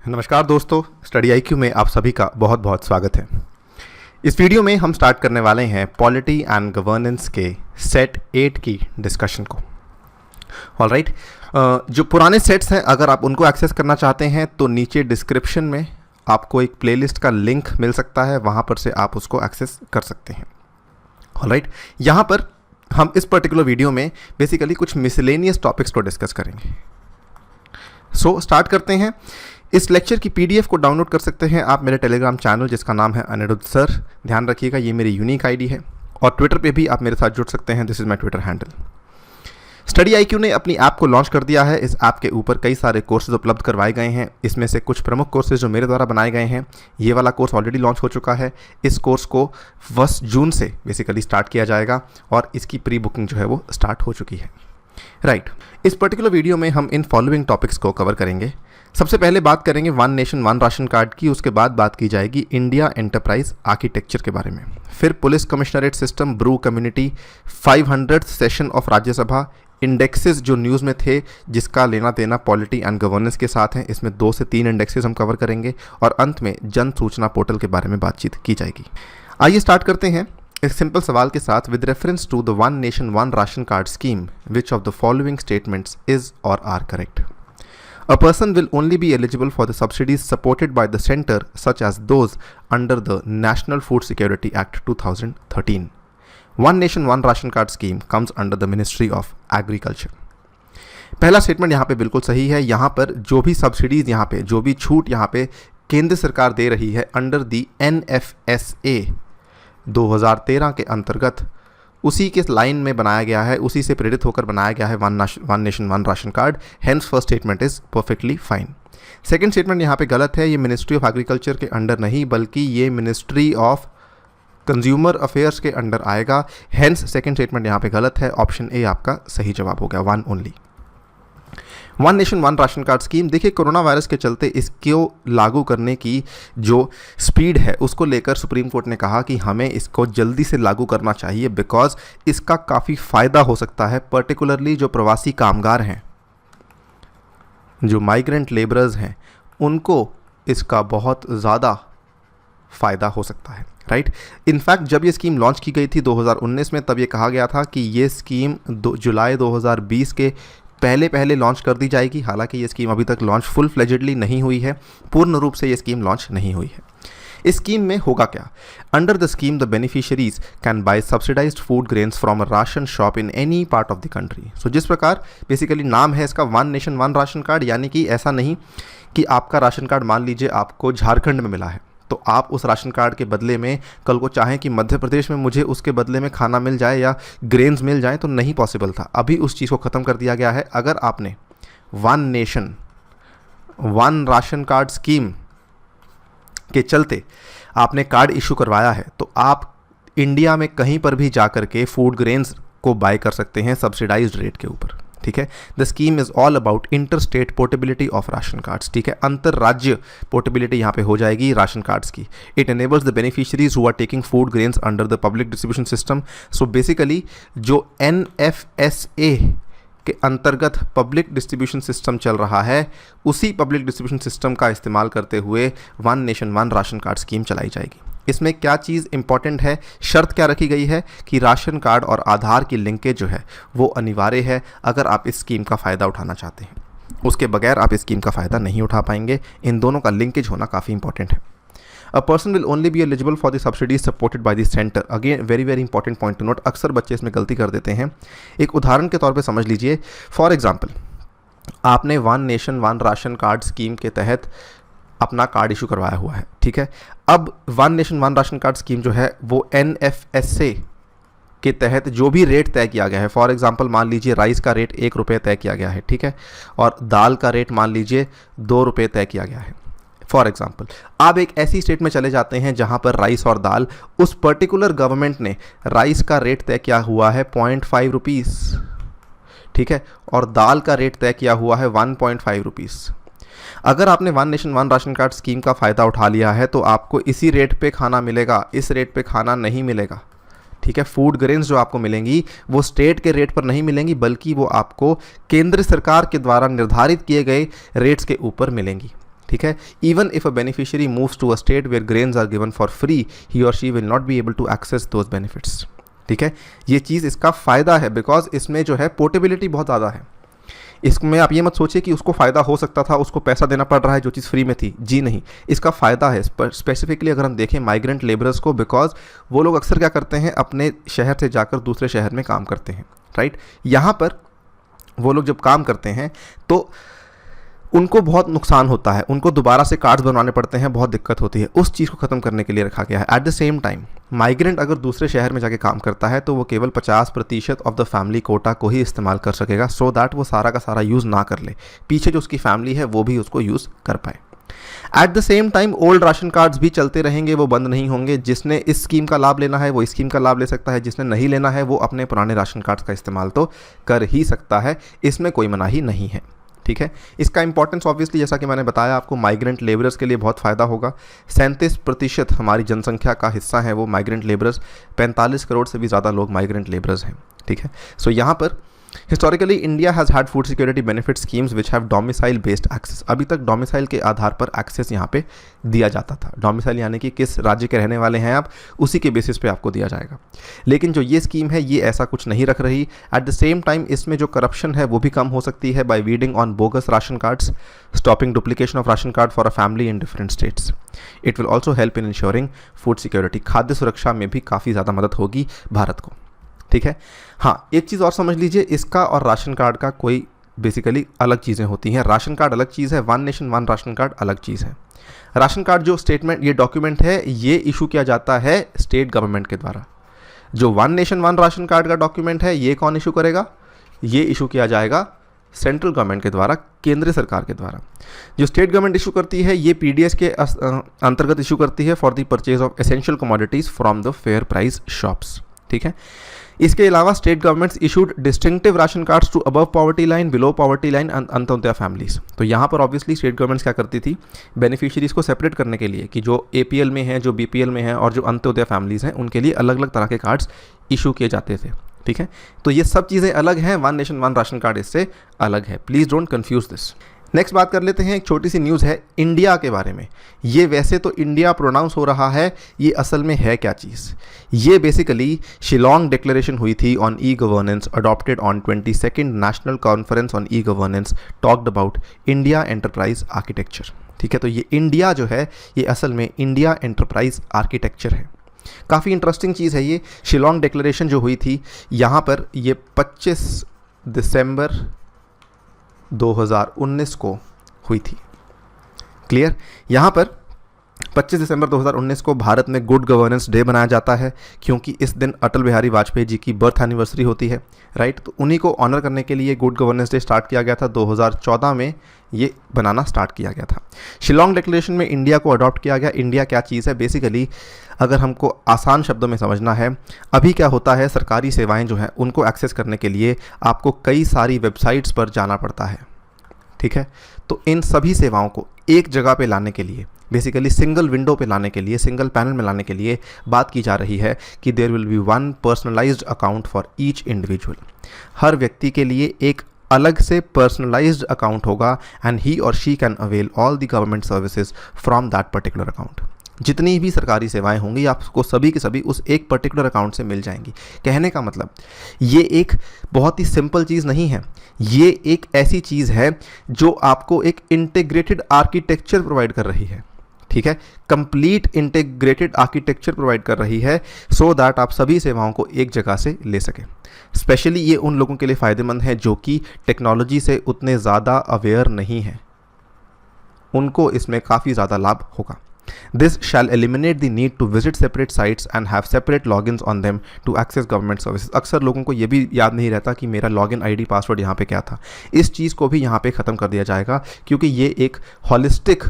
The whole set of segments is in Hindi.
नमस्कार दोस्तों, स्टडी आईक्यू में आप सभी का बहुत बहुत स्वागत है। इस वीडियो में हम स्टार्ट करने वाले हैं पॉलिटी एंड गवर्नेंस के सेट 8 की डिस्कशन को। ऑलराइट, जो पुराने सेट्स हैं अगर आप उनको एक्सेस करना चाहते हैं तो नीचे डिस्क्रिप्शन में आपको एक प्लेलिस्ट का लिंक मिल सकता है, वहाँ पर से आप उसको एक्सेस कर सकते हैं। ऑलराइट, यहाँ पर हम इस पर्टिकुलर वीडियो में बेसिकली कुछ मिसलेनियस टॉपिक्स को डिस्कस करेंगे। सो स्टार्ट करते हैं। इस लेक्चर की पीडीएफ को डाउनलोड कर सकते हैं आप मेरे टेलीग्राम चैनल जिसका नाम है अनिरुद्ध सर। ध्यान रखिएगा ये मेरी यूनिक आईडी है, और ट्विटर पे भी आप मेरे साथ जुड़ सकते हैं। This is my Twitter handle. Study IQ ने अपनी ऐप को लॉन्च कर दिया है। इस ऐप के ऊपर कई सारे कोर्सेज उपलब्ध करवाए गए हैं। इसमें से कुछ प्रमुख कोर्सेज जो मेरे द्वारा बनाए गए हैं, ये वाला कोर्स ऑलरेडी लॉन्च हो चुका है। इस कोर्स को 1 जून से बेसिकली स्टार्ट किया जाएगा और इसकी प्री बुकिंग जो है वो स्टार्ट हो चुकी है। राइट, इस पर्टिकुलर वीडियो में हम इन फॉलोइंग टॉपिक्स को कवर करेंगे। सबसे पहले बात करेंगे one nation one ration card की, उसके बाद बात की जाएगी इंडिया एंटरप्राइज आर्किटेक्चर के बारे में, फिर police commissionerate system, Bru community, 500th session of Rajya Sabha, indexes जो न्यूज़ में थे जिसका लेना देना पॉलिटी एंड गवर्नेंस के साथ है, इसमें 2 से 3 इंडेक्सेस हम कवर करेंगे, और अंत में जन सूचना पोर्टल के बारे में बातचीत की जाएगी। आइए स्टार्ट करते हैं एक सिंपल सवाल के साथ। With reference to the one nation one ration card scheme, which of the following statements is or are correct? A person will only be eligible for the subsidies supported by the center, such as those under the National Food Security Act 2013. One Nation One Ration Card scheme comes under the Ministry of Agriculture. पहला स्टेटमेंट यहाँ पे बिल्कुल सही है। यहाँ पर जो भी सब्सिडीज़, यहाँ पे जो भी छूट यहाँ पे केंद्र सरकार दे रही है अंडर दी NFSA 2013 के अंतर्गत, उसी के लाइन में बनाया गया है, उसी से प्रेरित होकर बनाया गया है one nation one ration card. Hence first statement is perfectly fine. Second statement यहाँ पे गलत है। ये मिनिस्ट्री ऑफ एग्रीकल्चर के अंडर नहीं, बल्कि ये मिनिस्ट्री ऑफ कंज्यूमर अफेयर्स के अंडर आएगा। हेंस सेकंड स्टेटमेंट यहाँ पे गलत है। ऑप्शन ए आपका सही जवाब हो गया, one only. One nation one ration card scheme, देखिए कोरोना वायरस के चलते इसको लागू करने की जो स्पीड है उसको लेकर सुप्रीम कोर्ट ने कहा कि हमें इसको जल्दी से लागू करना चाहिए, बिकॉज इसका काफ़ी फ़ायदा हो सकता है। पर्टिकुलरली जो प्रवासी कामगार हैं, जो माइग्रेंट लेबरर्स हैं, उनको इसका बहुत ज़्यादा फ़ायदा हो सकता है। राइट, इनफैक्ट जब ये स्कीम लॉन्च की गई थी 2019 में, तब ये कहा गया था कि ये स्कीम जुलाई 2020 के पहले लॉन्च कर दी जाएगी। हालांकि ये स्कीम अभी तक लॉन्च फुल फ्लेजेडली नहीं हुई है, पूर्ण रूप से ये स्कीम लॉन्च नहीं हुई है। इस स्कीम में होगा क्या? Under the scheme the beneficiaries can buy subsidised food grains from a ration shop in any part of the country. So जिस प्रकार बेसिकली नाम है इसका one nation one ration card, यानी कि ऐसा नहीं कि आपका राशन कार्ड मान लीजिए आपको झारखंड में मिला है, तो आप उस राशन कार्ड के बदले में कल को चाहें कि मध्य प्रदेश में मुझे उसके बदले में खाना मिल जाए या ग्रेन्स मिल जाए, तो नहीं पॉसिबल था। अभी उस चीज़ को ख़त्म कर दिया गया है। अगर आपने one nation one ration card scheme के चलते आपने कार्ड इशू करवाया है, तो आप इंडिया में कहीं पर भी जा कर के फूड ग्रेन्स को बाय कर सकते हैं सब्सिडाइज्ड रेट के ऊपर। ठीक है, the scheme is all about inter state portability of ration cards. ठीक है, अंतर राज्य पोर्टेबिलिटी यहाँ पे हो जाएगी राशन कार्ड्स की। It enables the beneficiaries who are taking food grains under the public distribution system. So basically जो NFSA के अंतर्गत पब्लिक डिस्ट्रीब्यूशन सिस्टम चल रहा है, उसी पब्लिक डिस्ट्रीब्यूशन सिस्टम का इस्तेमाल करते हुए one nation one ration card scheme चलाई जाएगी। इसमें क्या चीज़ इंपॉर्टेंट है, शर्त क्या रखी गई है कि राशन कार्ड और आधार की लिंकेज जो है वो अनिवार्य है अगर आप इस स्कीम का फ़ायदा उठाना चाहते हैं। उसके बगैर आप इस स्कीम का फ़ायदा नहीं उठा पाएंगे। इन दोनों का लिंकेज होना काफ़ी इंपॉर्टेंट है। A person will only be eligible for the subsidies supported by the centre. Again very important point two note, अक्सर बच्चे इसमें गलती कर देते हैं। एक उदाहरण के तौर पे समझ लीजिए। फॉर एग्जांपल, आपने one nation one ration card scheme के तहत अपना कार्ड इशू करवाया हुआ है। ठीक है, अब one nation one ration card scheme जो है वो NFSA के तहत जो भी रेट तय किया गया है, फॉर एग्जांपल मान लीजिए राइस का रेट 1 रुपये तय किया गया है। ठीक है, और दाल का रेट मान लीजिए 2 रुपये तय किया गया है। फॉर एग्जाम्पल, आप एक ऐसी स्टेट में चले जाते हैं जहां पर राइस और दाल, उस पर्टिकुलर गवर्नमेंट ने राइस का रेट तय किया हुआ है 0.5 रुपीज़। ठीक है, और दाल का रेट तय किया हुआ है 1.5 रुपीज़। अगर आपने one nation one ration card scheme का फ़ायदा उठा लिया है तो आपको इसी रेट पे खाना मिलेगा, इस रेट पे खाना नहीं मिलेगा। ठीक है, फूड ग्रेन्स जो आपको मिलेंगी वो स्टेट के रेट पर नहीं मिलेंगी, बल्कि वो आपको केंद्र सरकार के द्वारा निर्धारित किए गए रेट्स के ऊपर मिलेंगी। ठीक है। Even if a beneficiary moves to a state where grains are given for free, he or she will not be able to access those benefits. ठीक है, ये चीज़ इसका फ़ायदा है बिकॉज इसमें जो है पोर्टेबिलिटी बहुत ज़्यादा है। इसमें आप ये मत सोचिए कि उसको फ़ायदा हो सकता था, उसको पैसा देना पड़ रहा है जो चीज़ फ्री में थी, जी नहीं, इसका फ़ायदा है स्पेसिफिकली अगर हम देखें माइग्रेंट लेबरर्स को, बिकॉज वो लोग अक्सर क्या करते हैं, अपने शहर से जाकर दूसरे शहर में काम करते हैं, राइट। यहाँ पर वो लोग जब काम करते हैं तो उनको बहुत नुकसान होता है, उनको दोबारा से कार्ड्स बनवाने पड़ते हैं, बहुत दिक्कत होती है, उस चीज़ को ख़त्म करने के लिए रखा गया है। At the same time migrant अगर दूसरे शहर में जाके काम करता है तो वो केवल 50% ऑफ द फैमिली कोटा को ही इस्तेमाल कर सकेगा, सो दैट वो सारा का सारा यूज़ ना कर ले, पीछे जो उसकी फैमिली है वो भी उसको यूज़ कर पाए। At the same time old ration cards भी चलते रहेंगे, वो बंद नहीं होंगे। जिसने इस स्कीम का लाभ लेना है वो इस स्कीम का लाभ ले सकता है, जिसने नहीं लेना है वो अपने पुराने राशन कार्ड्स का इस्तेमाल तो कर ही सकता है, इसमें कोई मनाही नहीं है। ठीक है, इसका इंपॉर्टेंस ऑब्वियसली जैसा कि मैंने बताया आपको माइग्रेंट लेबरर्स के लिए बहुत फ़ायदा होगा। 37% हमारी जनसंख्या का हिस्सा है वो माइग्रेंट लेबरर्स, 45 करोड़ से भी ज़्यादा लोग माइग्रेंट लेबरर्स हैं। ठीक है, सो यहाँ पर historically India has had food security benefit schemes which have domicile based access. अभी तक डोमिसाइल के आधार पर एक्सेस यहाँ पे दिया जाता था। डोमिसाइल यानी कि किस राज्य के रहने वाले हैं आप, उसी के बेसिस पे आपको दिया जाएगा। लेकिन जो ये स्कीम है ये ऐसा कुछ नहीं रख रही। एट द सेम टाइम इसमें जो करप्शन है वो भी कम हो सकती है by weeding on bogus ration cards, stopping duplication of ration card for a family in different states. It will also help in insuring food security. खाद्य सुरक्षा में भी काफ़ी ज़्यादा मदद होगी भारत को। ठीक है, हाँ एक चीज़ और समझ लीजिए, इसका और राशन कार्ड का कोई बेसिकली अलग चीज़ें होती हैं। राशन कार्ड अलग चीज़ है, one nation one ration card अलग चीज़ है। राशन कार्ड जो स्टेटमेंट, ये डॉक्यूमेंट है, ये इशू किया जाता है स्टेट गवर्नमेंट के द्वारा। जो one nation one ration card का डॉक्यूमेंट है ये कौन इशू करेगा, ये इशू किया जाएगा सेंट्रल गवर्नमेंट के द्वारा, केंद्रीय सरकार के द्वारा। जो स्टेट गवर्नमेंट इशू करती है ये पीडीएस के अंतर्गत इशू करती है for the purchase of essential commodities from the fair price shops. ठीक है, इसके अलावा state governments issued distinctive ration cards to above poverty line, below poverty line and Antyodaya families. तो यहाँ पर ऑब्वियसली स्टेट गवर्नमेंट्स क्या करती थी, बेनिफिशियरीज को सेपरेट करने के लिए कि जो एपीएल में हैं, जो बीपीएल में हैं और जो अंत्योदय फैमिलीज हैं, उनके लिए अलग अलग तरह के कार्ड्स इशू किए जाते थे। ठीक है, तो ये सब चीज़ें अलग हैं, one nation one ration card इससे अलग है, please don't confuse this. Next बात कर लेते हैं, एक छोटी सी न्यूज़ है इंडिया के बारे में। ये वैसे तो इंडिया प्रोनाउंस हो रहा है, ये असल में है क्या चीज़। ये बेसिकली शिलोंग डिक्लेरेशन हुई थी on e governance, adopted on 22nd national conference on e governance, talked about India enterprise architecture. ठीक है, तो ये इंडिया जो है ये असल में इंडिया एंटरप्राइज आर्किटेक्चर है। काफ़ी इंटरेस्टिंग चीज़ है ये। शिलोंग डिक्लेरेशन जो हुई थी यहाँ पर, ये 25 दिसंबर 2019 को हुई थी। क्लियर, यहाँ पर 25 दिसंबर 2019 को भारत में गुड गवर्नेंस डे बनाया जाता है क्योंकि इस दिन अटल बिहारी वाजपेयी जी की बर्थ एनिवर्सरी होती है, राइट। तो उन्हीं को ऑनर करने के लिए गुड गवर्नेंस डे स्टार्ट किया गया था। 2014 में ये बनाना स्टार्ट किया गया था। शिलोंग डिक्लेरेशन में इंडिया को अडॉप्ट किया गया। इंडिया क्या चीज़ है, बेसिकली अगर हमको आसान शब्दों में समझना है, अभी क्या होता है, सरकारी सेवाएं जो हैं उनको एक्सेस करने के लिए आपको कई सारी वेबसाइट्स पर जाना पड़ता है। ठीक है, तो इन सभी सेवाओं को एक जगह पे लाने के लिए, बेसिकली सिंगल विंडो पे लाने के लिए, सिंगल पैनल में लाने के लिए बात की जा रही है कि there will be one personalised account for each individual. हर व्यक्ति के लिए एक अलग से पर्सनलाइज्ड अकाउंट होगा and he or she can avail all the government services from that particular account. जितनी भी सरकारी सेवाएं होंगी आपको सभी की सभी उस एक पर्टिकुलर अकाउंट से मिल जाएंगी। कहने का मतलब ये एक बहुत ही सिंपल चीज़ नहीं है, ये एक ऐसी चीज़ है जो आपको एक इंटीग्रेटेड आर्किटेक्चर प्रोवाइड कर रही है। ठीक है, कंप्लीट इंटीग्रेटेड आर्किटेक्चर प्रोवाइड कर रही है सो दैट आप सभी सेवाओं को एक जगह से ले सकें। स्पेशली ये उन लोगों के लिए फ़ायदेमंद है जो कि टेक्नोलॉजी से उतने ज़्यादा अवेयर नहीं हैं, उनको इसमें काफ़ी ज़्यादा लाभ होगा। This shall eliminate the need to visit separate sites and have separate logins on them to access government services। अक्सर लोगों को ये भी याद नहीं रहता कि मेरा लॉगिन आईडी पासवर्ड यहाँ पे क्या था। इस चीज़ को भी यहाँ पे ख़त्म कर दिया जाएगा क्योंकि ये एक हॉलिस्टिक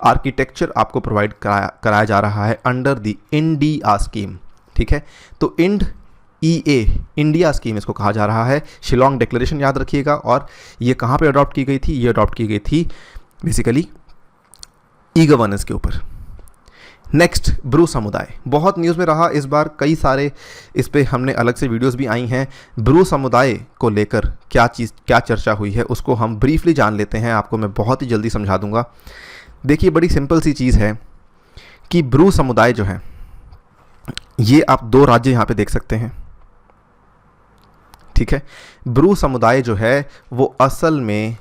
आर्किटेक्चर आपको प्रोवाइड कराया जा रहा है अंडर द इंडिया स्कीम। ठीक है, तो इंडिया स्कीम इसको कहा जा रहा है। शिलोंग डिक्लेरेशन याद रखिएगा। और ये कहाँ पे अडॉप्ट की गई थी, ये अडॉप्ट की गई थी बेसिकली ई गवर्नेंस के ऊपर। नेक्स्ट, ब्रू समुदाय बहुत न्यूज़ में रहा इस बार, कई सारे इस पे हमने अलग से वीडियोस भी आई हैं। ब्रू समुदाय को लेकर क्या चर्चा हुई है उसको हम ब्रीफली जान लेते हैं, आपको मैं बहुत ही जल्दी समझा दूंगा। देखिए बड़ी सिंपल सी चीज़ है कि ब्रू समुदाय जो है, ये आप दो राज्य यहाँ पे देख सकते हैं, ठीक है। ब्रू समुदाय जो है वो असल में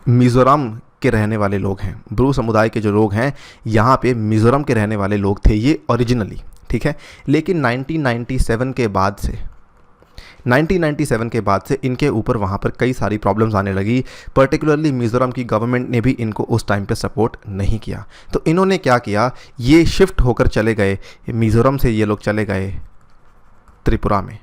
मिज़ोरम के रहने वाले लोग हैं। ब्रू समुदाय के जो लोग हैं यहाँ पे मिज़ोरम के रहने वाले लोग थे ये ओरिजिनली, ठीक है। लेकिन 1997 के बाद से इनके ऊपर वहाँ पर कई सारी प्रॉब्लम्स आने लगी। पर्टिकुलरली मिज़ोरम की गवर्नमेंट ने भी इनको उस टाइम पे सपोर्ट नहीं किया। तो इन्होंने क्या किया, ये शिफ्ट होकर चले गए, मिज़ोरम से ये लोग चले गए त्रिपुरा में,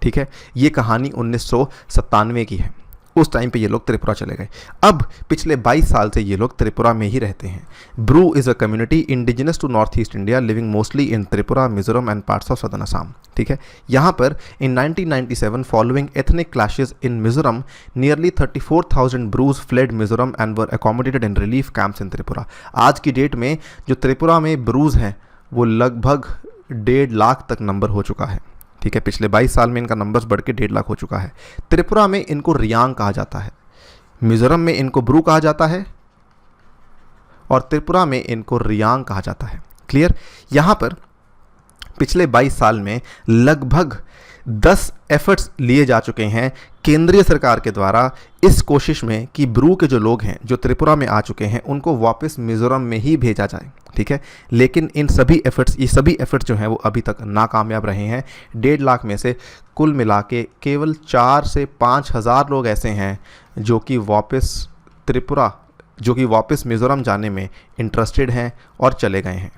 ठीक है। ये कहानी 1997 की है। उस टाइम पे ये लोग त्रिपुरा चले गए। अब पिछले 22 साल से ये लोग त्रिपुरा में ही रहते हैं। Bru is a community indigenous to North East India living mostly in Tripura, Mizoram and parts of southern Assam, ठीक है। यहाँ पर in 1997 following ethnic clashes in Mizoram nearly 34,000 Brus fled Mizoram and were accommodated in relief camps in Tripura. आज की डेट में जो त्रिपुरा में ब्रूज हैं वो लगभग 1.5 लाख तक नंबर हो चुका है, ठीक है। पिछले 22 साल में इनका नंबर्स बढ़ के 1.5 लाख हो चुका है। त्रिपुरा में इनको रियांग कहा जाता है, मिजोरम में इनको ब्रू कहा जाता है और त्रिपुरा में इनको रियांग कहा जाता है। क्लियर। यहाँ पर पिछले 22 साल में लगभग 10 एफर्ट्स लिए जा चुके हैं केंद्रीय सरकार के द्वारा इस कोशिश में कि ब्रू के जो लोग हैं जो त्रिपुरा में आ चुके हैं उनको वापस मिजोरम में ही भेजा जाए, ठीक है। लेकिन ये सभी एफर्ट्स जो हैं वो अभी तक नाकामयाब रहे हैं। 1.5 लाख में से कुल मिला के केवल 4 से 5 हज़ार लोग ऐसे हैं जो कि वापस मिजोरम जाने में इंटरेस्टेड हैं और चले गए हैं,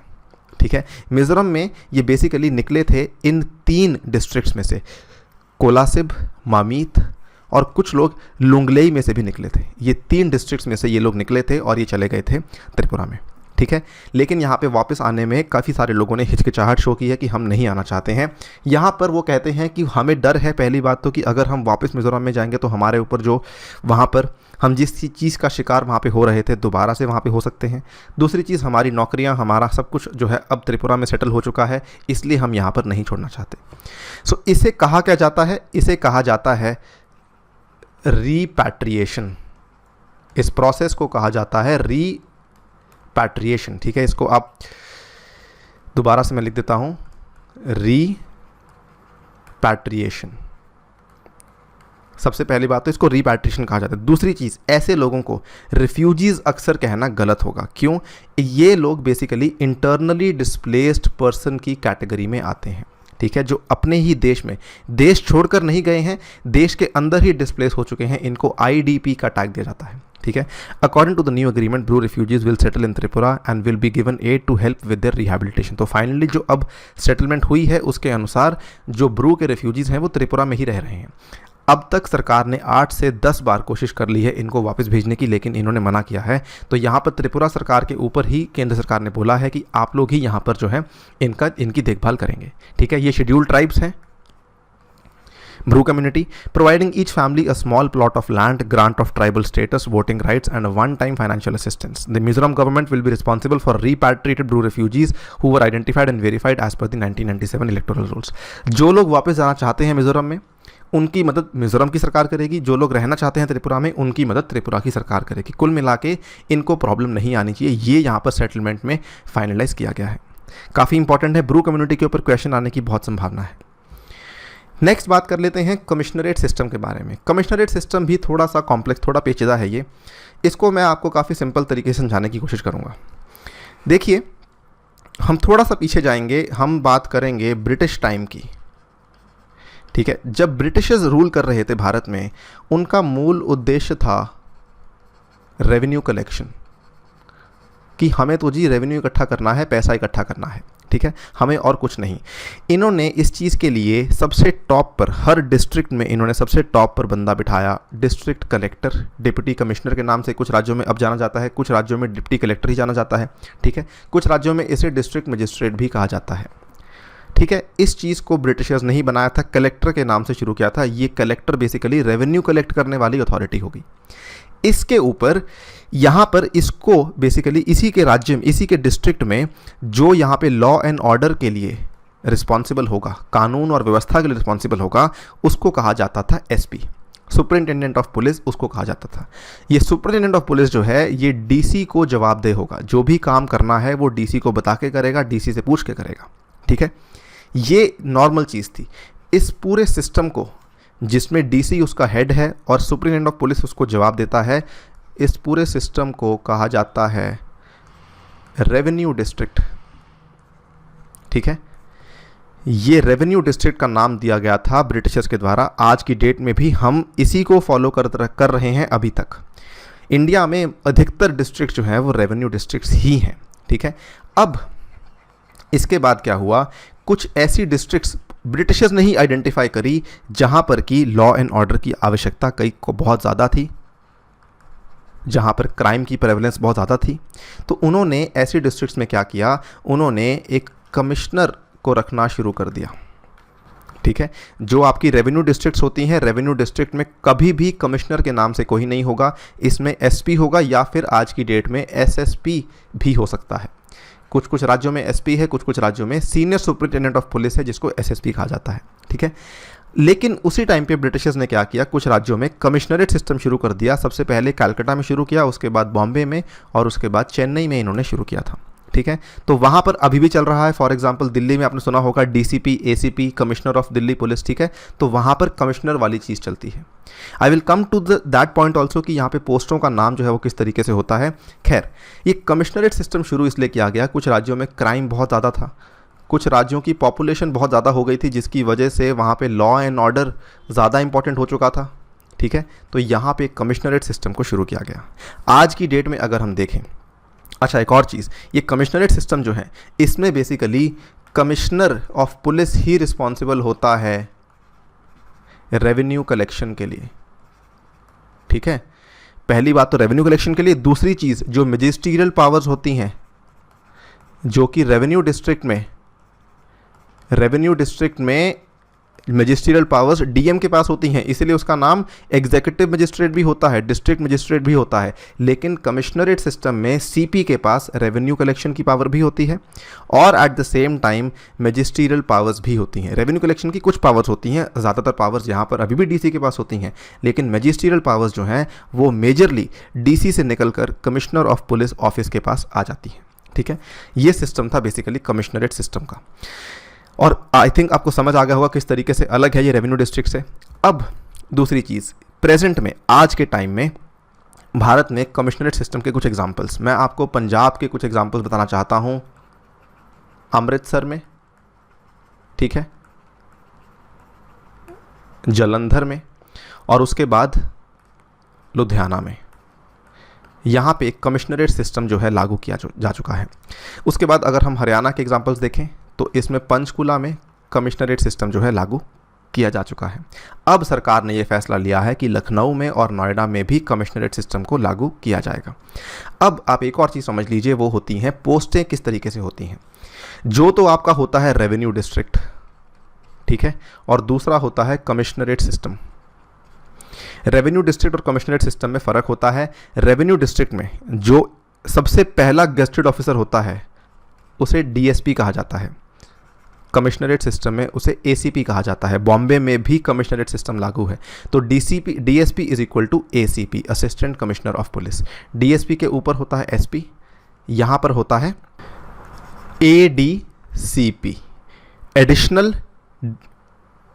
ठीक है। मिजोरम में ये बेसिकली निकले थे इन 3 डिस्ट्रिक्ट्स में से, कोलासिब, मामीत और कुछ लोग लुंगलेई में से भी निकले थे। ये 3 डिस्ट्रिक्ट्स में से ये लोग निकले थे और ये चले गए थे त्रिपुरा में, ठीक है। लेकिन यहाँ पे वापस आने में काफ़ी सारे लोगों ने हिचकिचाहट शो की है कि हम नहीं आना चाहते हैं। यहाँ पर वो कहते हैं कि हमें डर है, पहली बात तो कि अगर हम वापस मिजोरम में जाएंगे तो हमारे ऊपर जो वहाँ पर हम जिस चीज़ का शिकार वहाँ पे हो रहे थे दोबारा से वहाँ पे हो सकते हैं। दूसरी चीज़, हमारी नौकरियाँ, हमारा सब कुछ जो है अब त्रिपुरा में सेटल हो चुका है, इसलिए हम यहाँ पर नहीं छोड़ना चाहते। सो इसे कहा क्या जाता है, इसे कहा जाता है रीपैट्रिएशन। इस प्रोसेस को कहा जाता है रीपैट्रिएशन, ठीक है। इसको आप दोबारा से मैं लिख देता हूँ, रीपैट्रिएशन। सबसे पहली बात तो इसको रीपैट्रिएशन कहा जाता है। दूसरी चीज़, ऐसे लोगों को रिफ्यूजीज़ अक्सर कहना गलत होगा। क्यों? ये लोग बेसिकली इंटरनली डिस्प्लेस्ड पर्सन की कैटेगरी में आते हैं, ठीक है, जो अपने ही देश में, देश छोड़कर नहीं गए हैं, देश के अंदर ही डिस्प्लेस हो चुके हैं, इनको आईडीपी का टैग दिया जाता है, ठीक है। According to the new agreement, Bru refugees will settle in Tripura and will be given aid to help with their rehabilitation. तो फाइनली जो अब सेटलमेंट हुई है उसके अनुसार जो ब्रू के रिफ्यूजीज़ हैं वो त्रिपुरा में ही रह रहे हैं। अब तक सरकार ने 8 से 10 बार कोशिश कर ली है इनको वापस भेजने की, लेकिन इन्होंने मना किया है। तो यहाँ पर त्रिपुरा सरकार के ऊपर ही केंद्र सरकार ने बोला है कि आप लोग ही यहाँ पर जो है इनकी देखभाल करेंगे, ठीक है। ये शेड्यूल्ड ट्राइब्स हैं। Bru community providing each family a small plot of land, grant of tribal status, voting rights and a one-time financial assistance. The Mizoram government will be responsible for repatriated Bru refugees who were identified and verified as per the 1997 electoral rules. जो लोग वापस जाना चाहते हैं मिजोरम में, उनकी मदद मिजोरम की सरकार करेगी। जो लोग रहना चाहते हैं त्रिपुरा में, उनकी मदद त्रिपुरा की सरकार करेगी। कुल मिला के इनको प्रॉब्लम नहीं आनी चाहिए, ये यहाँ पर सेटलमेंट में फाइनलाइज किया गया है। काफ़ी इंपॉर्टेंट है, ब्रू कम्युनिटी के ऊपर क्वेश्चन आने की बहुत संभावना है। नेक्स्ट बात कर लेते हैं कमिश्नरेट सिस्टम के बारे में। कमिश्नरेट सिस्टम भी थोड़ा सा कॉम्प्लेक्स, थोड़ा पेचीदा है ये। इसको मैं आपको काफ़ी सिंपल तरीके से समझाने की कोशिश करूँगा। देखिए, हम थोड़ा सा पीछे जाएंगे, हम बात करेंगे ब्रिटिश टाइम की, ठीक है। जब ब्रिटिशर्स रूल कर रहे थे भारत में, उनका मूल उद्देश्य था रेवेन्यू कलेक्शन, कि हमें तो जी रेवेन्यू इकट्ठा करना है, पैसा इकट्ठा करना है, ठीक है, हमें और कुछ नहीं। इन्होंने इस चीज़ के लिए सबसे टॉप पर, हर डिस्ट्रिक्ट में इन्होंने सबसे टॉप पर बंदा बिठाया, डिस्ट्रिक्ट कलेक्टर। डिप्टी कमिश्नर के नाम से कुछ राज्यों में अब जाना जाता है, कुछ राज्यों में डिप्टी कलेक्टर ही जाना जाता है, ठीक है। कुछ राज्यों में इसे डिस्ट्रिक्ट मजिस्ट्रेट भी कहा जाता है, ठीक है। इस चीज़ को ब्रिटिशर्स नहीं बनाया था, कलेक्टर के नाम से शुरू किया था। ये कलेक्टर बेसिकली रेवेन्यू कलेक्ट करने वाली अथॉरिटी होगी। इसके ऊपर यहाँ पर इसको बेसिकली इसी के राज्य में, इसी के डिस्ट्रिक्ट में जो यहाँ पे लॉ एंड ऑर्डर के लिए रिस्पॉन्सिबल होगा, कानून और व्यवस्था के लिए रिस्पॉन्सिबल होगा, उसको कहा जाता था एसपी। सुपरिटेंडेंट ऑफ पुलिस उसको कहा जाता था। ये सुपरिटेंडेंट ऑफ पुलिस जो है ये डीसी को जवाबदेह होगा, जो भी काम करना है वो डीसी को बता के करेगा, डीसी से पूछ के करेगा। ठीक है, ये नॉर्मल चीज़ थी। इस पूरे सिस्टम को, जिसमें डीसी उसका हेड है और सुपरिटेंडेंट ऑफ पुलिस उसको जवाब देता है, इस पूरे सिस्टम को कहा जाता है रेवेन्यू डिस्ट्रिक्ट। ठीक है, ये रेवेन्यू डिस्ट्रिक्ट का नाम दिया गया था ब्रिटिशर्स के द्वारा। आज की डेट में भी हम इसी को फॉलो कर रहे हैं अभी तक। इंडिया में अधिकतर डिस्ट्रिक्ट जो हैं वो रेवेन्यू डिस्ट्रिक्ट्स ही हैं। ठीक है, अब इसके बाद क्या हुआ, कुछ ऐसी डिस्ट्रिक्ट्स ब्रिटिशर्स ने ही आइडेंटिफाई करी जहां पर कि लॉ एंड ऑर्डर की आवश्यकता कई को बहुत ज़्यादा थी, जहां पर क्राइम की प्रेवलेंस बहुत ज़्यादा थी। तो उन्होंने ऐसी डिस्ट्रिक्ट्स में क्या किया, उन्होंने एक कमिश्नर को रखना शुरू कर दिया। ठीक है, जो आपकी रेवेन्यू डिस्ट्रिक्ट्स होती हैं, रेवेन्यू डिस्ट्रिक्ट में कभी भी कमिश्नर के नाम से कोई नहीं होगा, इसमें एसपी होगा या फिर आज की डेट में एसएसपी भी हो सकता है। कुछ कुछ राज्यों में एसपी है, कुछ कुछ राज्यों में सीनियर सुपरिटेंडेंट ऑफ पुलिस है, जिसको एसएसपी कहा जाता है। ठीक है, लेकिन उसी टाइम पे ब्रिटिशर्स ने क्या किया, कुछ राज्यों में कमिश्नरेट सिस्टम शुरू कर दिया। सबसे पहले कलकत्ता में शुरू किया, उसके बाद बॉम्बे में और उसके बाद चेन्नई में इन्होंने शुरू किया था। ठीक है, तो वहाँ पर अभी भी चल रहा है। फॉर एग्जांपल दिल्ली में आपने सुना होगा DCP, ACP, commissioner of Delhi police. ठीक है, तो वहाँ पर कमिश्नर वाली चीज़ चलती है। I will come to that point also कि यहाँ पे पोस्टों का नाम जो है वो किस तरीके से होता है। खैर, ये कमिश्नरेट सिस्टम शुरू इसलिए किया गया, कुछ राज्यों में क्राइम बहुत ज़्यादा था, कुछ राज्यों की पॉपुलेशन बहुत ज़्यादा हो गई थी, जिसकी वजह से वहाँ पे लॉ एंड ऑर्डर ज़्यादा इंपॉर्टेंट हो चुका था। ठीक है, तो यहाँ पे कमिश्नरेट सिस्टम को शुरू किया गया। आज की डेट में अगर हम देखें, अच्छा एक और चीज़, ये कमिश्नरेट सिस्टम जो है इसमें basically commissioner of police he responsible होता है रेवेन्यू कलेक्शन के लिए। ठीक है, पहली बात तो रेवेन्यू कलेक्शन के लिए। दूसरी चीज़, जो मैजिस्ट्रियल पावर्स होती हैं, जो कि रेवेन्यू डिस्ट्रिक्ट में मैजिस्ट्रियल पावर्स डीएम के पास होती हैं, इसीलिए उसका नाम एग्जीक्यूटिव मजिस्ट्रेट भी होता है, डिस्ट्रिक्ट मजिस्ट्रेट भी होता है। लेकिन कमिश्नरेट सिस्टम में सीपी के पास रेवेन्यू कलेक्शन की पावर भी होती है और at the same time magisterial powers भी होती हैं। रेवेन्यू कलेक्शन की कुछ पावर्स होती हैं, ज़्यादातर पावर्स यहाँ पर अभी भी डीसी के पास होती हैं, लेकिन मैजिस्ट्रियल पावर्स जो हैं वो मेजरली डीसी से निकलकर कमिश्नर ऑफ पुलिस ऑफिस के पास आ जाती हैं। ठीक है, ये सिस्टम था बेसिकली कमिश्नरेट सिस्टम का। और आई थिंक आपको समझ आ गया होगा किस तरीके से अलग है ये रेवेन्यू डिस्ट्रिक्ट से। अब दूसरी चीज़, प्रेजेंट में, आज के टाइम में भारत में कमिश्नरेट सिस्टम के कुछ एग्जांपल्स, मैं आपको पंजाब के कुछ एग्जांपल्स बताना चाहता हूँ। अमृतसर में, ठीक है, जालंधर में और उसके बाद लुधियाना में, यहाँ पे एक कमिश्नरेट सिस्टम जो है लागू किया जा चुका है। उसके बाद अगर हम हरियाणा के एग्जांपल्स देखें तो इसमें पंचकुला में कमिश्नरेट सिस्टम जो है लागू किया जा चुका है। अब सरकार ने यह फैसला लिया है कि लखनऊ में और नोएडा में भी कमिश्नरेट सिस्टम को लागू किया जाएगा। अब आप एक और चीज़ समझ लीजिए, वो होती हैं पोस्टें किस तरीके से होती हैं। जो तो आपका होता है रेवेन्यू डिस्ट्रिक्ट, ठीक है, और दूसरा होता है कमिश्नरेट सिस्टम। रेवेन्यू डिस्ट्रिक्ट और कमिश्नरेट सिस्टम में फ़र्क होता है। रेवेन्यू डिस्ट्रिक्ट में जो सबसे पहला गेस्टेड ऑफिसर होता है उसे डीएसपी कहा जाता है, कमिश्नरेट सिस्टम में उसे एसीपी कहा जाता है। बॉम्बे में भी कमिश्नरेट सिस्टम लागू है। तो DSP is equal to ACP, assistant commissioner of police. DSP के ऊपर होता है एसपी, यहाँ पर होता है ADCP, additional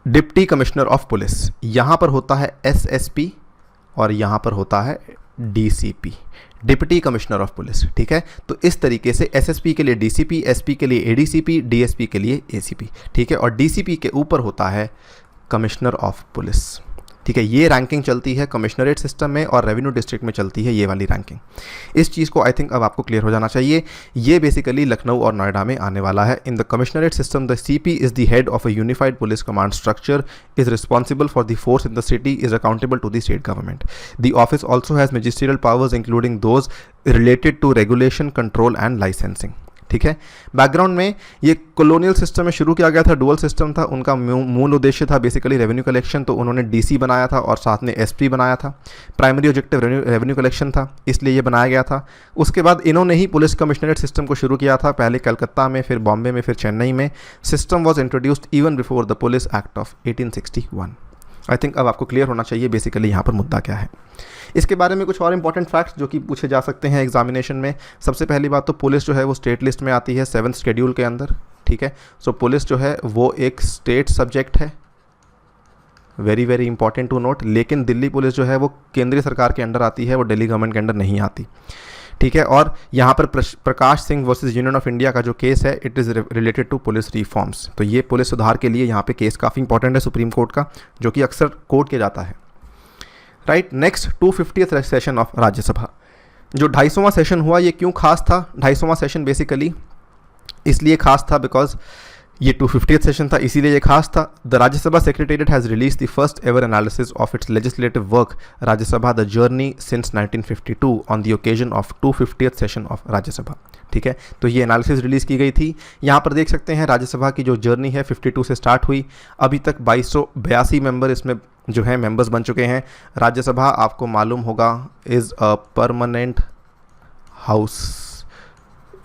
deputy commissioner of police. यहाँ पर होता है एसएसपी और यहाँ पर होता है DCP, deputy commissioner of police. ठीक है, तो इस तरीके से एसएसपी के लिए डीसीपी, एसपी के लिए एडीसीपी, डीएसपी के लिए एसीपी। ठीक है, और डीसीपी के ऊपर होता है कमिश्नर ऑफ पुलिस। ठीक है, ये रैंकिंग चलती है कमिश्नरेट सिस्टम में और रेवेन्यू डिस्ट्रिक्ट में चलती है ये वाली रैंकिंग। इस चीज़ को आई थिंक अब आपको क्लियर हो जाना चाहिए। ये बेसिकली लखनऊ और नोएडा में आने वाला है। In the commissionerate system the CP is the head of a unified police command structure, is responsible for the force in the city, is accountable to the state government. The office also has magisterial powers including those related to regulation, control and licensing. ठीक है, बैकग्राउंड में ये कॉलोनियल सिस्टम में शुरू किया गया था, डुअल सिस्टम था। उनका मूल उद्देश्य था बेसिकली रेवेन्यू कलेक्शन, तो उन्होंने डीसी बनाया था और साथ में एसपी बनाया था। प्राइमरी ऑब्जेक्टिव रेवेन्यू कलेक्शन था, इसलिए ये बनाया गया था। उसके बाद इन्होंने ही पुलिस कमिश्नरेट सिस्टम को शुरू किया था, पहले कलकत्ता में, फिर बॉम्बे में, फिर चेन्नई में। System was introduced even before the police act of 1861। I think अब आपको क्लियर होना चाहिए बेसिकली यहाँ पर मुद्दा क्या है। इसके बारे में कुछ और इंपॉर्टेंट फैक्ट्स जो कि पूछे जा सकते हैं एग्जामिनेशन में। सबसे पहली बात तो पुलिस जो है वो स्टेट लिस्ट में आती है 7th शेड्यूल के अंदर, ठीक है। सो पुलिस जो है वो एक स्टेट सब्जेक्ट है, very very important to note. लेकिन दिल्ली पुलिस जो है वो केंद्रीय सरकार के अंडर आती है, वो दिल्ली गवर्नमेंट के अंडर नहीं आती, ठीक है। और यहाँ पर Prakash Singh versus Union of India का जो केस है it is related to police reforms. तो ये पुलिस सुधार के लिए यहाँ पे केस काफ़ी इंपॉर्टेंट है सुप्रीम कोर्ट का, जो कि अक्सर कोर्ट किया जाता है, right. Next 250th session of Rajya Sabha, जो 250वां सेशन हुआ, ये क्यों खास था? 250वां सेशन बेसिकली इसलिए खास था बिकॉज ये 250th सेशन था, इसीलिए ये खास था। The Rajya Sabha secretariat has release the first ever analysis of its legislative work Rajya Sabha the journey since 1952 on the occasion of 250th session of Rajya Sabha, ठीक है। तो ये एनालिसिस रिलीज़ की गई थी। यहाँ पर देख सकते हैं राज्यसभा की जो जर्नी है 52 से स्टार्ट हुई, अभी तक 2282 मेंबर इसमें जो है मेंबर्स बन चुके हैं। राज्यसभा आपको मालूम होगा इज़ अ परमानेंट हाउस,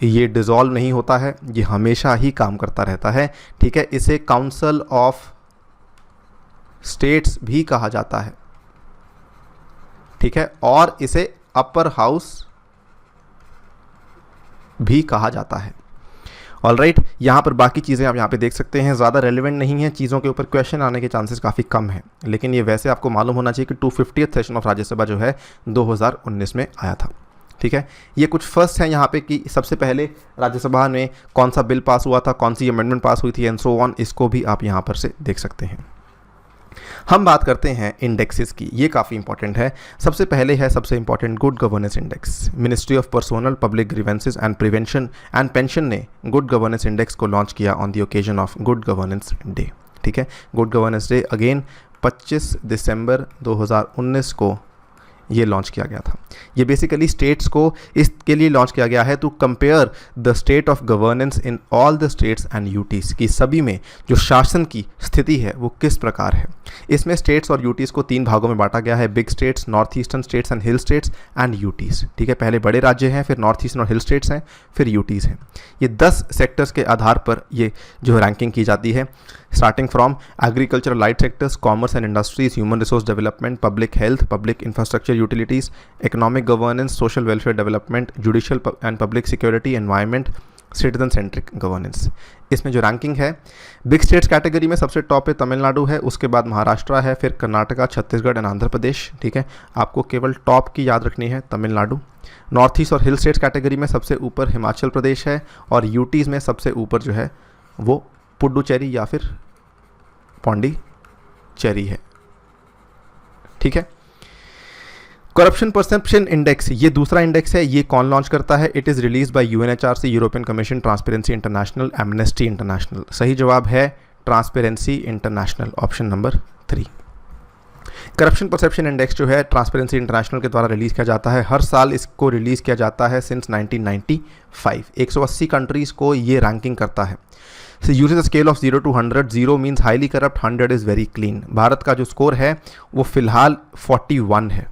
ये डिज़ोल्व नहीं होता है, ये हमेशा ही काम करता रहता है, ठीक है। इसे काउंसिल ऑफ स्टेट्स भी कहा जाता है, ठीक है, और इसे अपर हाउस भी कहा जाता है। ऑलराइट, यहाँ पर बाकी चीज़ें आप यहाँ पे देख सकते हैं, ज़्यादा रेलिवेंट नहीं है, चीज़ों के ऊपर क्वेश्चन आने के चांसेस काफ़ी कम हैं, लेकिन ये वैसे आपको मालूम होना चाहिए कि 250th सेशन ऑफ राज्यसभा जो है 2019 में आया था, ठीक है। ये कुछ फर्स्ट हैं यहाँ पे कि सबसे पहले राज्यसभा में कौन सा बिल पास हुआ था, कौन सी अमेंडमेंट पास हुई थी एंड सो ऑन, इसको भी आप यहाँ पर से देख सकते हैं। हम बात करते हैं इंडेक्सेस की, ये काफ़ी इंपॉर्टेंट है। सबसे पहले है सबसे important good governance index. Ministry of personnel public grievances and prevention and pension ने गुड गवर्नेंस इंडेक्स को लॉन्च किया on the occasion of good governance day, ठीक है। गुड गवर्नेंस डे अगेन 25 दिसंबर 2019 को ये लॉन्च किया गया था। ये बेसिकली स्टेट्स को इसके लिए लॉन्च किया गया है to compare the state of governance in all the states and UTs, की सभी में जो शासन की स्थिति है वो किस प्रकार है। इसमें स्टेट्स और यूटीज़ को 3 भागों में बांटा गया है, big states, north eastern states and hill states and UTs, ठीक है। पहले बड़े राज्य हैं, फिर नॉर्थ ईस्टर्न और हिल स्टेट्स हैं, फिर यूटीज़ हैं। ये 10 सेक्टर्स के आधार पर ये जो रैंकिंग की जाती है, starting from agriculture, light sectors, commerce and industries, human resource development, public health, public infrastructure utilities, economic governance, social welfare development, judicial and public security, environment, citizen centric governance. इसमें जो रैंकिंग है, बिग स्टेट्स कैटेगरी में सबसे टॉप पे तमिलनाडु है, उसके बाद महाराष्ट्र है, फिर कर्नाटका, छत्तीसगढ़ एंड आंध्र प्रदेश, ठीक है। आपको केवल टॉप की याद रखनी है, तमिलनाडु। नॉर्थ ईस्ट और हिल स्टेट्स कैटेगरी में सबसे ऊपर हिमाचल प्रदेश है, और यूटीज़ में सबसे ऊपर जो है वो पुडुचेरी या फिर पौंडीचेरी है, ठीक है। करप्शन परसेप्शन इंडेक्स, ये दूसरा इंडेक्स है। ये कौन लॉन्च करता है? It is release by UNHRC, European commission, transparency international, amnesty international. सही जवाब है transparency international, option number 3। Corruption perception index जो है ट्रांसपेरेंसी इंटरनेशनल के द्वारा रिलीज़ किया जाता है। हर साल इसको रिलीज़ किया जाता है सिंस 1995। 180 कंट्रीज़ को ये रैंकिंग करता है। So uses a scale of 0 to 100. 0 means highly corrupt, 100 is very clean. Bharat का जो स्कोर है वो फिलहाल 41 है,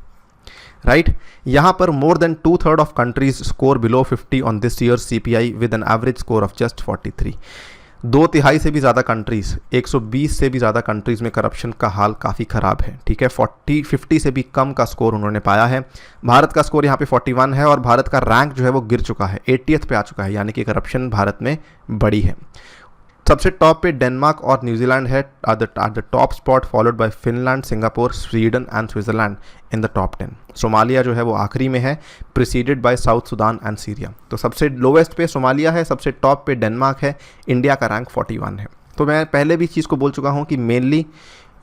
राइट। यहाँ पर more than 2/3 of countries score below 50 on this year CPI with an average score of just 43। 2/3 से भी ज़्यादा कंट्रीज़, 120 से भी ज़्यादा कंट्रीज़ में करप्शन का हाल काफ़ी ख़राब है, ठीक है। 50 से भी कम का स्कोर उन्होंने पाया है। भारत का स्कोर यहाँ पे 41 है, और भारत का रैंक जो है वो गिर चुका है, 80th पे आ चुका है, यानी कि करप्शन भारत में बड़ी है। सबसे टॉप पे डेनमार्क और न्यूजीलैंड है at the top spot, followed by Finland, Singapore, Sweden and Switzerland in the top 10। Somalia जो है वो आखिरी में है, preceded by south Sudan and Syria. तो सबसे लोवेस्ट पे सोमालिया है, सबसे टॉप पे डेनमार्क है, इंडिया का रैंक 41 है। तो मैं पहले भी चीज़ को बोल चुका हूँ कि मेनली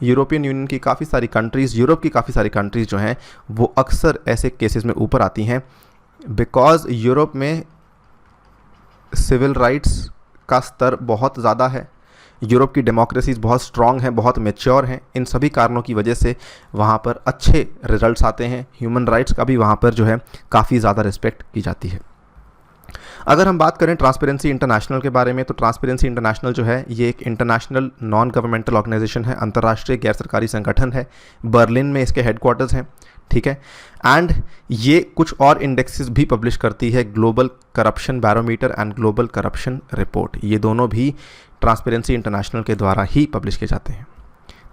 यूरोपियन यूनियन की काफ़ी सारी कंट्रीज़, यूरोप की काफ़ी सारी कंट्रीज़ जो हैं वो अक्सर ऐसे केसेस में ऊपर आती हैं, बिकॉज यूरोप में सिविल राइट्स का स्तर बहुत ज़्यादा है, यूरोप की डेमोक्रेसीज बहुत स्ट्रॉन्ग हैं, बहुत मैच्योर हैं। इन सभी कारणों की वजह से वहाँ पर अच्छे रिजल्ट्स आते हैं। ह्यूमन राइट्स का भी वहाँ पर जो है काफ़ी ज़्यादा रिस्पेक्ट की जाती है। अगर हम बात करें ट्रांसपेरेंसी इंटरनेशनल के बारे में, तो ट्रांसपेरेंसी इंटरनेशनल जो है ये एक इंटरनेशनल नॉन गवर्नमेंटल ऑर्गेनाइजेशन है, अंतर्राष्ट्रीय गैर सरकारी संगठन है। बर्लिन में इसके हेडक्वार्टर्स हैं, ठीक है। एंड ये कुछ और इंडेक्सेस भी पब्लिश करती है, global corruption barometer and global corruption report. ये दोनों भी ट्रांसपेरेंसी इंटरनेशनल के द्वारा ही पब्लिश किए जाते हैं।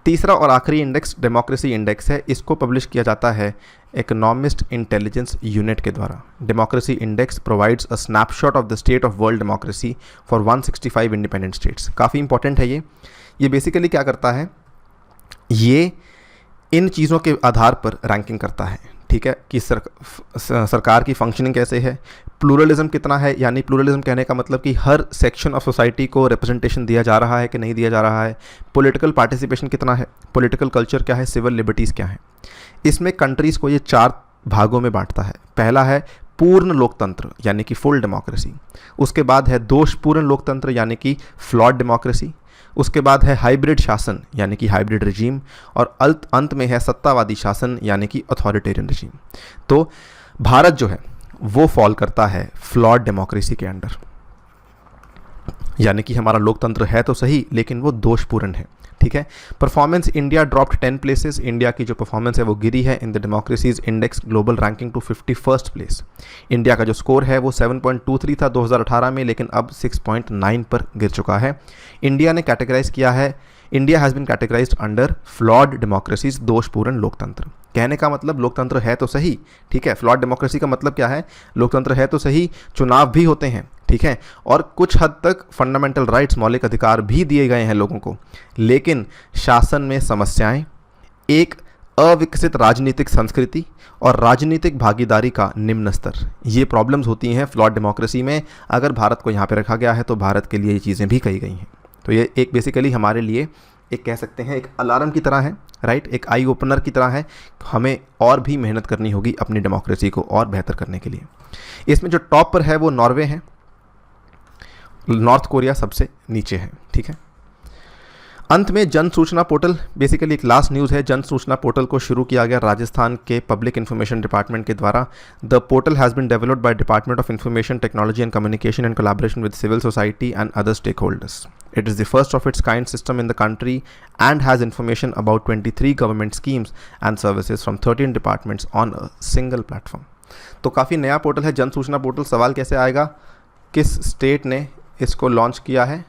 तीसरा और आखिरी इंडेक्स डेमोक्रेसी इंडेक्स है, इसको पब्लिश किया जाता है इकोनॉमिस्ट इंटेलिजेंस यूनिट के द्वारा। Democracy index provides a snapshot of the state of world democracy for 165 independent states. काफ़ी इंपॉर्टेंट है ये बेसिकली क्या करता है, ये इन चीज़ों के आधार पर रैंकिंग करता है, ठीक है, कि सरकार की फंक्शनिंग कैसे है, प्लूरलिज्म कितना है, यानी प्लूरलिज्म कहने का मतलब कि हर सेक्शन ऑफ सोसाइटी को रिप्रेजेंटेशन दिया जा रहा है कि नहीं दिया जा रहा है, पॉलिटिकल पार्टिसिपेशन कितना है, पॉलिटिकल कल्चर क्या है, सिविल लिबर्टीज़ क्या है। इसमें कंट्रीज़ को ये 4 भागों में बांटता है। पहला है पूर्ण लोकतंत्र यानी कि फुल डेमोक्रेसी, उसके बाद है दोषपूर्ण लोकतंत्र यानी कि फ्लॉड डेमोक्रेसी, उसके बाद है हाइब्रिड शासन यानी कि हाइब्रिड रिजीम, और अंत में है सत्तावादी शासन यानी कि अथॉरिटेरियन रिजीम। तो भारत जो है वो फॉल करता है फ्लॉड डेमोक्रेसी के अंडर, यानी कि हमारा लोकतंत्र है तो सही लेकिन वो दोषपूर्ण है, ठीक है। Performance India dropped 10 places, India की जो परफॉर्मेंस है वो गिरी है in the democracies index global ranking to 51st place. India का जो स्कोर है वो 7.23 था 2018 में, लेकिन अब 6.9 पर गिर चुका है। इंडिया ने कैटेगराइज किया है, India has been categorized under flawed democracies, दोषपूर्ण लोकतंत्र। कहने का मतलब लोकतंत्र है तो सही, ठीक है। फ्लॉड डेमोक्रेसी का मतलब क्या है, लोकतंत्र है तो सही, चुनाव भी होते हैं, ठीक है, और कुछ हद तक फंडामेंटल राइट्स, मौलिक अधिकार भी दिए गए हैं लोगों को, लेकिन शासन में समस्याएं, एक अविकसित राजनीतिक संस्कृति और राजनीतिक भागीदारी का निम्न स्तर, ये प्रॉब्लम्स होती हैं फ्लॉड डेमोक्रेसी में। अगर भारत को यहाँ पे रखा गया है तो भारत के लिए ये चीज़ें भी कही गई हैं। तो ये एक बेसिकली हमारे लिए एक कह सकते हैं एक अलार्म की तरह है, राइट, एक आई ओपनर की तरह है। हमें और भी मेहनत करनी होगी अपनी डेमोक्रेसी को और बेहतर करने के लिए। इसमें जो टॉप पर है वो नॉर्वे है, नॉर्थ कोरिया सबसे नीचे है, ठीक है। अंत में जन सूचना पोर्टल, बेसिकली एक लास्ट न्यूज़ है। जन सूचना पोर्टल को शुरू किया गया राजस्थान के पब्लिक इन्फॉर्मेशन डिपार्टमेंट के द्वारा। The portal has been developed by department of information technology and communication in collaboration with civil society and other stakeholders. It is the first of its kind system in the country and has information about 23 government schemes and services from 13 departments on a single platform. तो काफ़ी नया पोर्टल है जन सूचना पोर्टल। सवाल कैसे आएगा, किस स्टेट ने इसको लॉन्च किया है?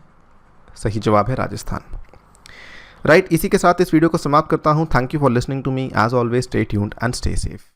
सही जवाब है राजस्थान, राइट। इसी के साथ इस वीडियो को समाप्त करता हूँ। Thank you for listening to me. As always stay tuned and stay safe.